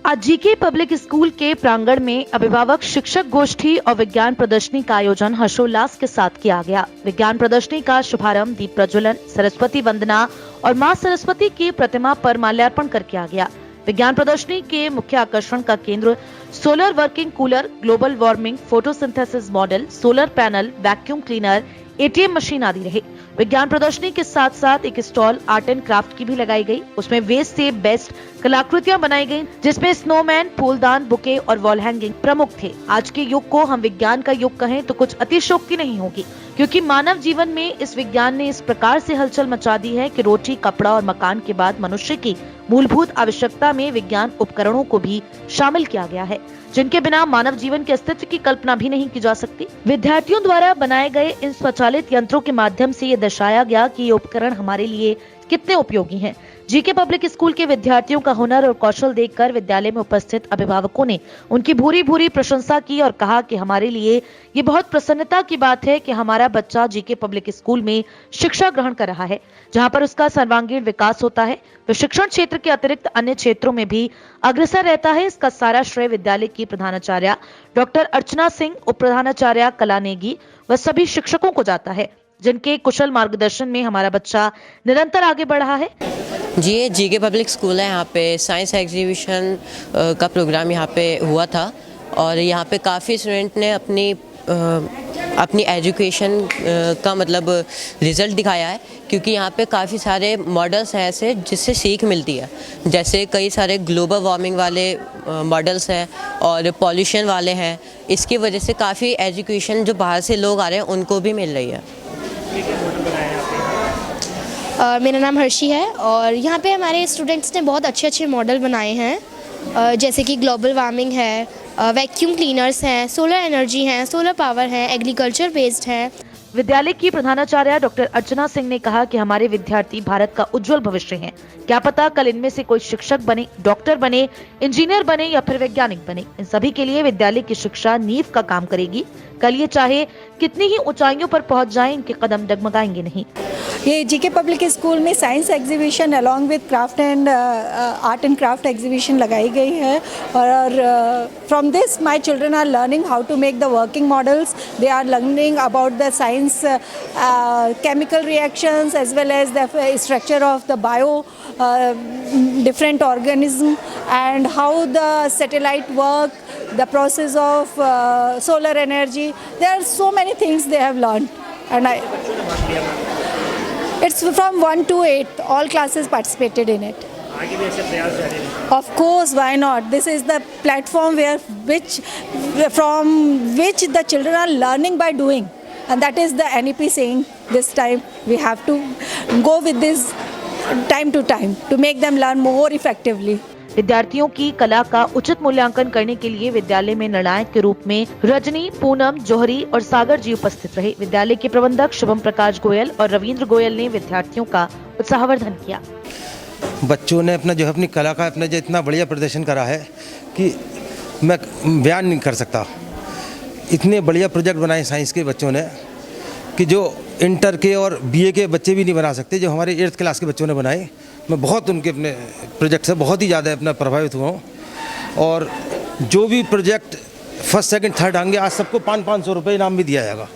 आज GK public school के प्रांगण में अभिभावक शिक्षक गोष्ठी और विज्ञान प्रदर्शनी का आयोजन हर्षोल्लास के साथ किया गया। विज्ञान प्रदर्शनी का शुभारंभ दीप प्रज्वलन, सरस्वती वंदना और मां सरस्वती की प्रतिमा पर माल्यार्पण कर किया गया। विज्ञान प्रदर्शनी के मुख्य आकर्षण का केंद्र solar working cooler, global warming, photosynthesis model, solar panel, vacuum cleaner, ATM machine आदि रहे। विज्ञान प्रदर्शनी के साथ साथ एक स्टॉल आर्ट एंड क्राफ्ट की भी लगाई गई। उसमें वेस्ट से बेस्ट कलाकृतियां बनाई गईं, जिसमें स्नोमैन, फूलदान, बुके और वॉल हैंगिंग प्रमुख थे। आज के युग को हम विज्ञान का युग कहें तो कुछ अतिशयोक्ति नहीं होगी, क्योंकि मानव जीवन में इस विज्ञान ने इस प्रकार से हलचल मचा दी है कि रोटी, कपड़ा और मकान के बाद मनुष्य की मूलभूत आवश्यकता में विज्ञान उपकरणों को भी शामिल किया गया है, जिनके बिना मानव जीवन के अस्तित्व की कल्पना भी नहीं की जा सकती। विद्यार्थियों द्वारा बनाए गए इन स्वचालित यंत्रों के माध्यम से ये दर्शाया गया कि ये उपकरण हमारे लिए कितने उपयोगी हैं। जीके पब्लिक स्कूल के विद्यार्थियों का हुनर और कौशल देखकर विद्यालय में उपस्थित अभिभावकों ने उनकी भूरी भूरी प्रशंसा की और कहा कि हमारे लिए ये बहुत प्रसन्नता की बात है कि हमारा बच्चा जीके पब्लिक स्कूल में शिक्षा ग्रहण कर रहा है, जहां पर उसका सर्वांगीण विकास होता है। तो शिक्षण क्षेत्र के अतिरिक्त अन्य क्षेत्रों में भी अग्रसर रहता है। इसका सारा श्रेय विद्यालय की प्रधानाचार्य डॉक्टर अर्चना सिंह, उप प्रधानाचार्य कला नेगी व सभी शिक्षकों को जाता है, जिनके कुशल मार्गदर्शन में हमारा बच्चा निरंतर आगे बढ़ रहा है। जी, ये जीके पब्लिक स्कूल है। यहाँ पे साइंस एग्जीबिशन का प्रोग्राम यहाँ पे हुआ था और यहाँ पे काफ़ी स्टूडेंट ने अपनी एजुकेशन का मतलब रिज़ल्ट दिखाया है, क्योंकि यहाँ पे काफ़ी सारे मॉडल्स हैं ऐसे जिससे सीख मिलती है। जैसे कई सारे ग्लोबल वार्मिंग वाले मॉडल्स हैं और पॉल्यूशन वाले हैं। इसकी वजह से काफ़ी एजुकेशन जो बाहर से लोग आ रहे हैं उनको भी मिल रही है। मेरा नाम हर्षी है और यहाँ पे हमारे स्टूडेंट्स ने बहुत अच्छे अच्छे मॉडल बनाए हैं, जैसे कि ग्लोबल वार्मिंग है, वैक्यूम क्लीनर्स हैं, सोलर एनर्जी हैं, सोलर पावर है, एग्रीकल्चर बेस्ड है। विद्यालय की प्रधानाचार्य डॉक्टर अर्चना सिंह ने कहा कि हमारे विद्यार्थी भारत का उज्जवल भविष्य हैं। क्या पता कल इनमें से कोई शिक्षक बने, डॉक्टर बने, इंजीनियर बने या फिर वैज्ञानिक बने। इन सभी के लिए विद्यालय की शिक्षा नींव का काम करेगी। कल ये चाहे कितनी ही ऊंचाइयों पर पहुंच जाएं, इनके कदम डगमगाएंगे नहीं। ये जीके पब्लिक स्कूल में science exhibition along with craft and art and craft exhibition लगाई गई है और from this my children are learning how to make the working models. They are learning about the science chemical reactions as well as the structure of the bio different organism and how the satellite work, the process of solar energy. There are so many things they have learned and it's from 1 to 8. All classes participated in it. Of course, why not? This is the platform from which the children are learning by doing. And that is the NEP saying this time we have to go with this time to time to make them learn more effectively. विद्यार्थियों की कला का उचित मूल्यांकन करने के लिए विद्यालय में निर्णायक के रूप में रजनी, पूनम, जौहरी और सागर जी उपस्थित रहे। विद्यालय के प्रबंधक शुभम प्रकाश गोयल और रविंद्र गोयल ने विद्यार्थियों का उत्साहवर्धन किया। बच्चों ने अपनी कला का जो इतना बढ़िया प्रदर्शन करा है कि मैं बयान नहीं कर सकता। इतने बढ़िया प्रोजेक्ट बनाए साइंस के बच्चों ने कि जो इंटर के और बीए के बच्चे भी नहीं बना सकते, जो हमारे 8th क्लास के बच्चों ने बनाए। मैं बहुत उनके अपने प्रोजेक्ट से बहुत ही ज़्यादा अपना प्रभावित हुआ हूँ और जो भी प्रोजेक्ट फर्स्ट, सेकंड, थर्ड आएंगे आज सबको 500-500 रुपये इनाम भी दिया जाएगा।